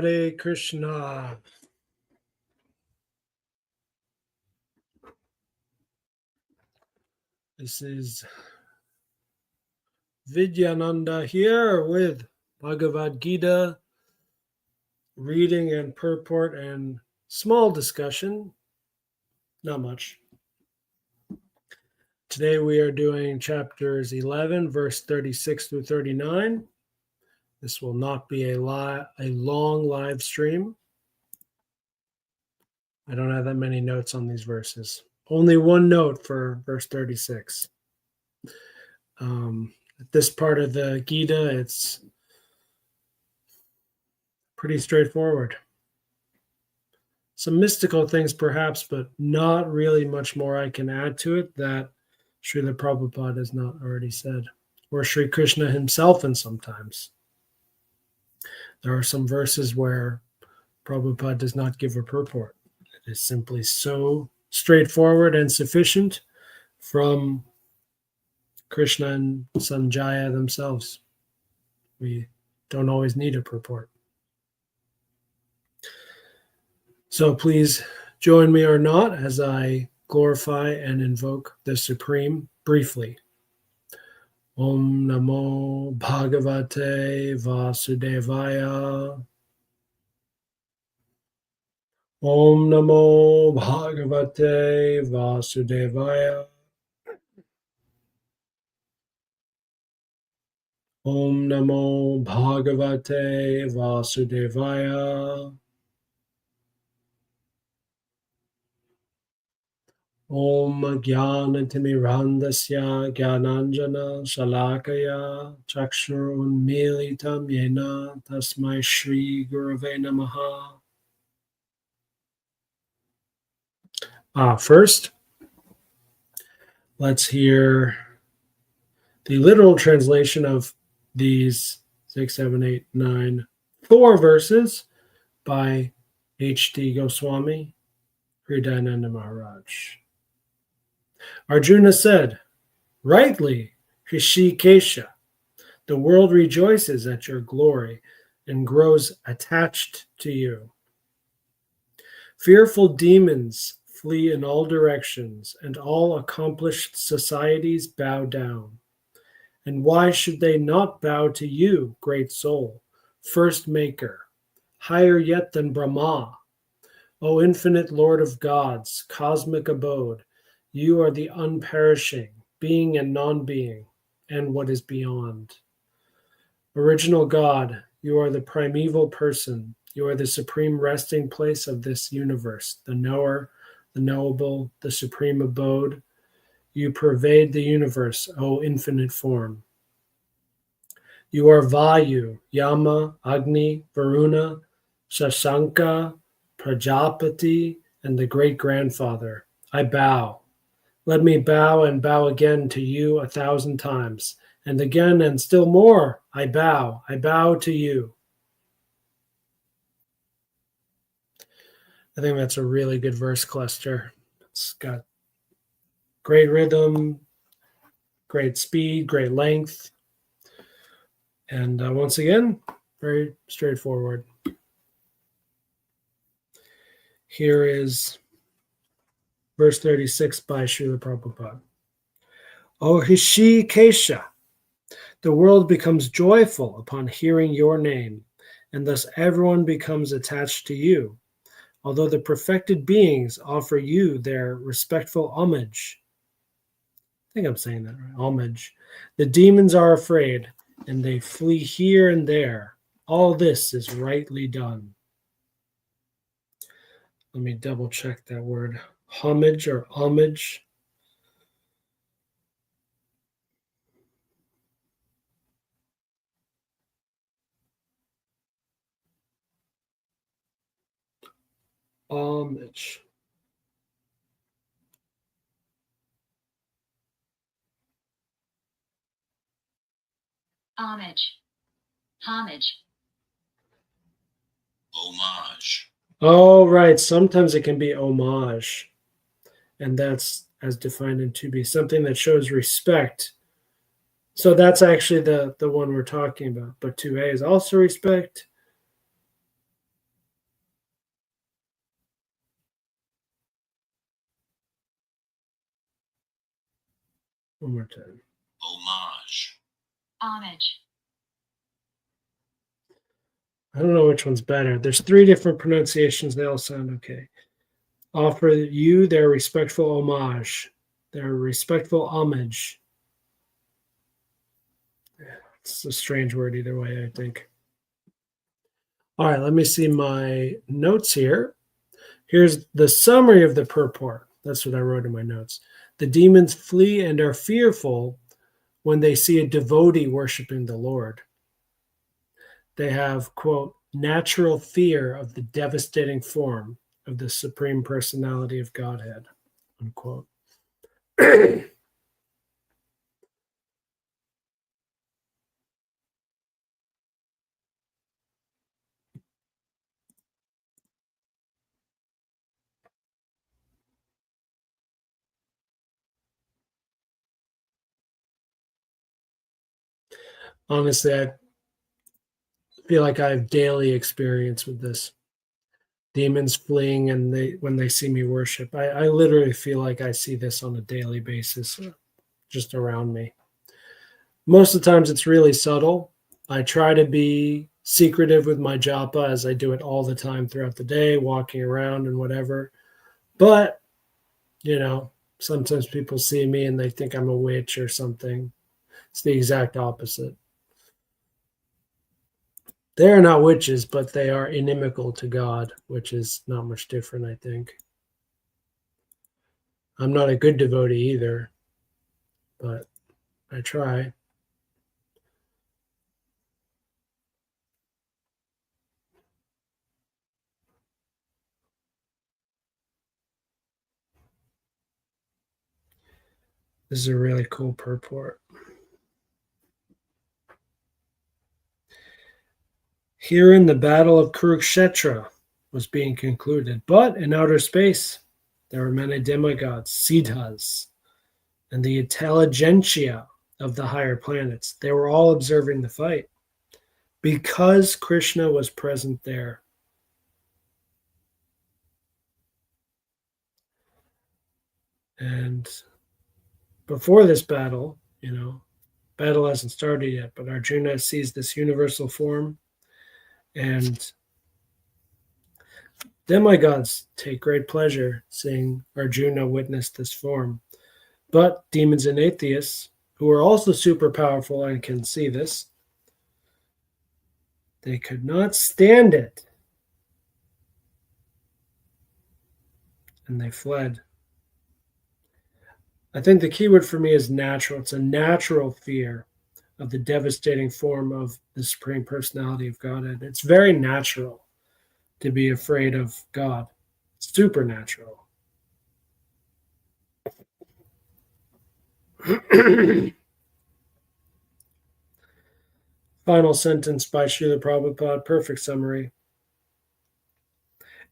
Hare Krishna. This is Vidyananda here with Bhagavad Gita reading and purport and small discussion. Not much. Today we are doing chapters 11, verse 36 through 39. This will not be a long live stream. I don't have that many notes on these verses. Only one note for verse 36. This part of the Gita, it's pretty straightforward. Some mystical things perhaps, but not really much more I can add to it that Srila Prabhupada has not already said, or Sri Krishna himself in sometimes. There are some verses where Prabhupada does not give a purport. It is simply so straightforward and sufficient from Krishna and Sanjaya themselves. We don't always need a purport. So please join me or not as I glorify and invoke the Supreme briefly. Om Namo Bhagavate Vasudevaya. Om Namo Bhagavate Vasudevaya. Om Namo Bhagavate Vasudevaya. Om Jnanatimirandasya Jnananjana Shalakaya Chakshurunmilitam Yena Tasmai Shri Gurave Namaha. First, let's hear the literal translation of these 6, 7, 8, 9, 4 verses by H.D. Goswami, Hridayananda Maharaj. Arjuna said, rightly, Hrishikesha, the world rejoices at your glory and grows attached to you. Fearful demons flee in all directions, and all accomplished societies bow down. And why should they not bow to you, great soul, first maker, higher yet than Brahma? O infinite Lord of gods, cosmic abode, you are the unperishing, being and non-being, and what is beyond. Original God, you are the primeval person. You are the supreme resting place of this universe, the knower, the knowable, the supreme abode. You pervade the universe, O infinite form. You are Vayu, Yama, Agni, Varuna, Shashanka, Prajapati, and the great-grandfather. I bow. Let me bow and bow again to you 1,000 times, and again and still more. I bow to you. I think that's a really good verse cluster. It's got great rhythm, great speed, great length, and once again, very straightforward. Here is verse 36 by Srila Prabhupada. O Hrishikesha, the world becomes joyful upon hearing your name, and thus everyone becomes attached to you, although the perfected beings offer you their respectful homage. I think I'm saying that right, homage. The demons are afraid, and they flee here and there. All this is rightly done. Let me double check that word. Homage or homage. Homage. Homage. Homage. Homage. Oh, right. Sometimes it can be homage. And that's as defined in 2b, something that shows respect. So that's actually the one we're talking about. But 2a is also respect. One more time. Homage. Homage. I don't know which one's better. There's 3 different pronunciations. They all sound okay. Offer you their respectful homage. Their respectful homage. It's a strange word either way, I think. All right, let me see my notes here. Here's the summary of the purport. That's what I wrote in my notes. The demons flee and are fearful when they see a devotee worshiping the Lord. They have, quote, natural fear of the devastating form of the Supreme Personality of Godhead, unquote. Honestly, I feel like I have daily experience with this. Demons fleeing and when they see me worship. I literally feel like I see this on a daily basis just around me. Most of the times it's really subtle. I try to be secretive with my japa as I do it all the time throughout the day, walking around and whatever. But, sometimes people see me and they think I'm a witch or something. It's the exact opposite. They are not witches, but they are inimical to God, which is not much different, I think. I'm not a good devotee either, but I try. This is a really cool purport. Herein the battle of Kurukshetra was being concluded, but in outer space there were many demigods, siddhas, and the intelligentsia of the higher planets. They were all observing the fight because Krishna was present there. And before this battle, battle hasn't started yet, but Arjuna sees this universal form, and demigods take great pleasure seeing Arjuna witness this form. But demons and atheists, who are also super powerful and can see this, they could not stand it. And they fled. I think the key word for me is natural. It's a natural fear of the devastating form of the Supreme Personality of Godhead. It's very natural to be afraid of God. It's supernatural. Final sentence by Srila Prabhupada, perfect summary.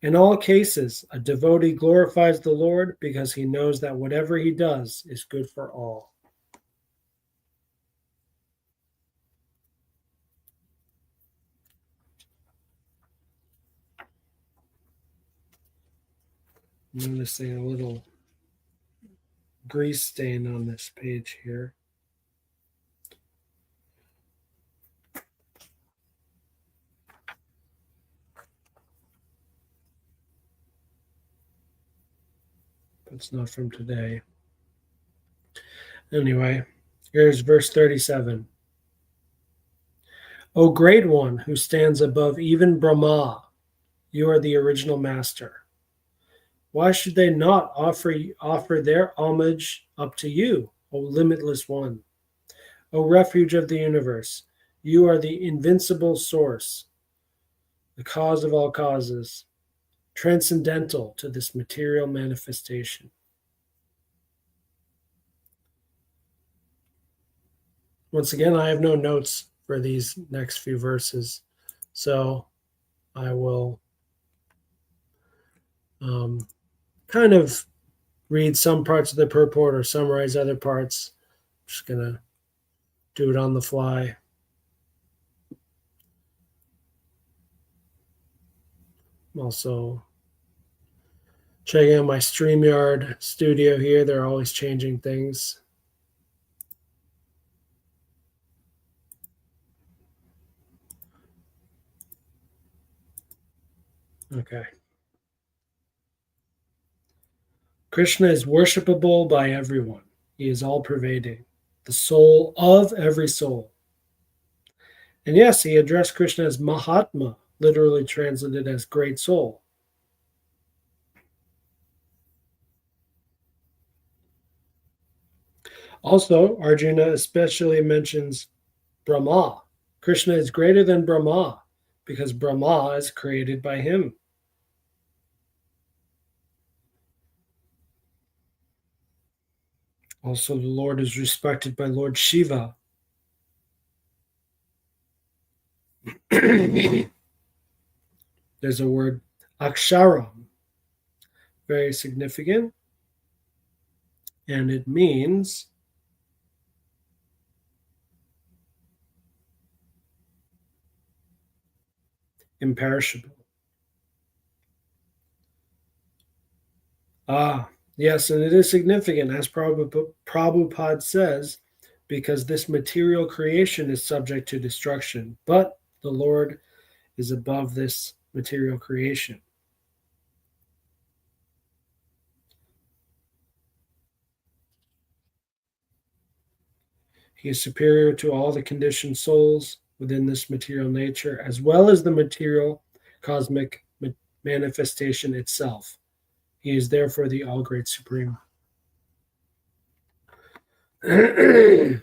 In all cases, a devotee glorifies the Lord because he knows that whatever he does is good for all. I'm noticing a little grease stain on this page here. It's not from today. Anyway, here's verse 37. O great one who stands above even Brahma, you are the original master. Why should they not offer their homage up to you, O limitless one? O refuge of the universe, you are the invincible source, the cause of all causes, transcendental to this material manifestation. Once again, I have no notes for these next few verses, so I will kind of read some parts of the purport or summarize other parts. I'm just going to do it on the fly. I'm also checking out my StreamYard studio here. They're always changing things. Okay. Krishna is worshipable by everyone. He is all pervading, the soul of every soul. And yes, he addressed Krishna as Mahatma, literally translated as great soul. Also, Arjuna especially mentions Brahma. Krishna is greater than Brahma because Brahma is created by him. Also, the Lord is respected by Lord Shiva. There's a word, aksharam, very significant, and it means imperishable. Ah, yes, and it is significant, as Prabhupada says, because this material creation is subject to destruction, but the Lord is above this material creation. He is superior to all the conditioned souls within this material nature, as well as the material cosmic manifestation itself. He is therefore the all great supreme. 38.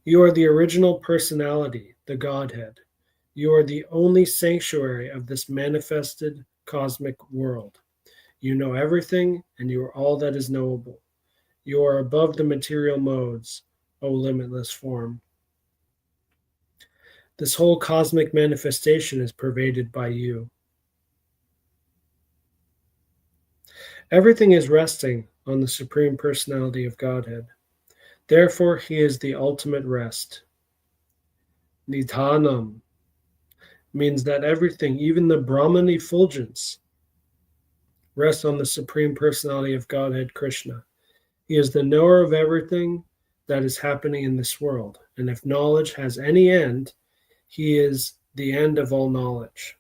You are the original personality, the Godhead. You are the only sanctuary of this manifested cosmic world. You know everything, and you are all that is knowable. You are above the material modes, O limitless form. This whole cosmic manifestation is pervaded by you. Everything is resting on the Supreme Personality of Godhead. Therefore, he is the ultimate rest. Nidhanam means that everything, even the Brahman effulgence, rests on the Supreme Personality of Godhead, Krishna. He is the knower of everything that is happening in this world. And if knowledge has any end, he is the end of all knowledge.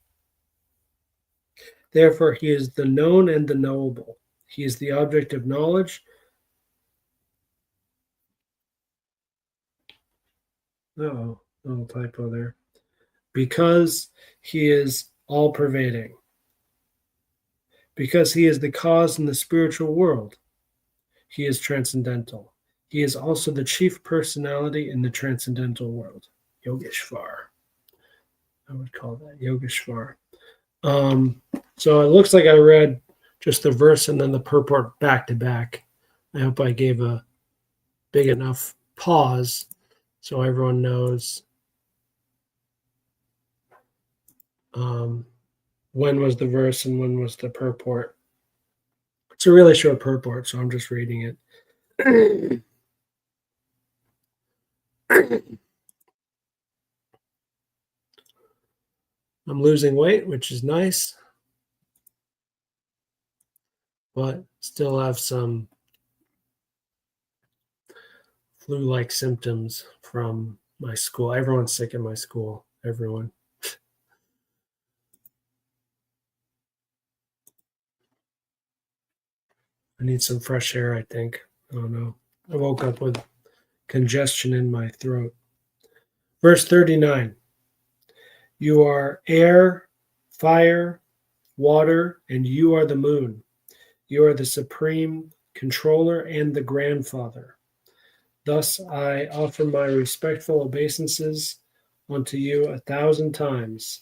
Therefore, he is the known and the knowable. He is the object of knowledge. Oh, little typo there. Because he is all pervading. Because he is the cause in the spiritual world, he is transcendental. He is also the chief personality in the transcendental world. Yogeshvar. I would call that Yogeshvar. So it looks like I read just the verse and then the purport back to back. I hope I gave a big enough pause so everyone knows when was the verse and when was the purport. It's a really short purport, so I'm just reading it. I'm losing weight, which is nice, but still have some flu-like symptoms from my school. Everyone's sick in my school. Everyone. I need some fresh air, I think. I don't know. I woke up with congestion in my throat. Verse 39. You are air, fire, water, and you are the moon. You are the supreme controller and the grandfather. Thus I offer my respectful obeisances unto you 1,000 times,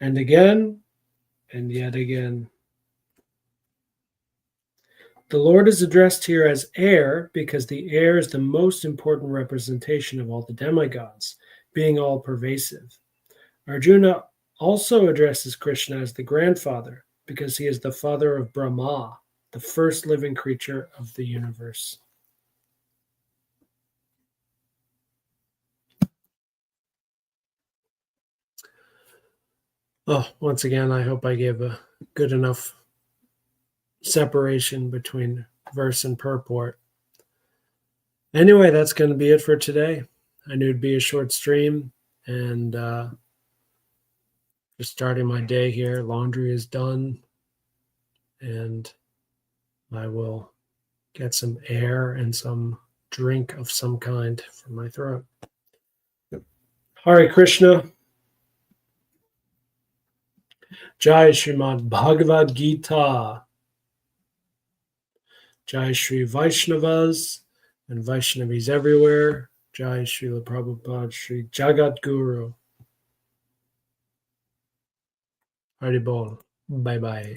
and again, and yet again. The Lord is addressed here as air because the air is the most important representation of all the demigods, being all pervasive. Arjuna also addresses Krishna as the grandfather because he is the father of Brahma, the first living creature of the universe. Oh, once again, I hope I gave a good enough separation between verse and purport. Anyway, that's going to be it for today. I knew it'd be a short stream, and Just starting my day here. Laundry is done, and I will get some air and some drink of some kind for my throat. Hare Krishna. Jai Srimad Bhagavad Gita. Jai Shri Vaishnavas and Vaishnavis everywhere. Jai Srila Prabhupada, Shri Jagat Guru. Hari Bol. Bye bye.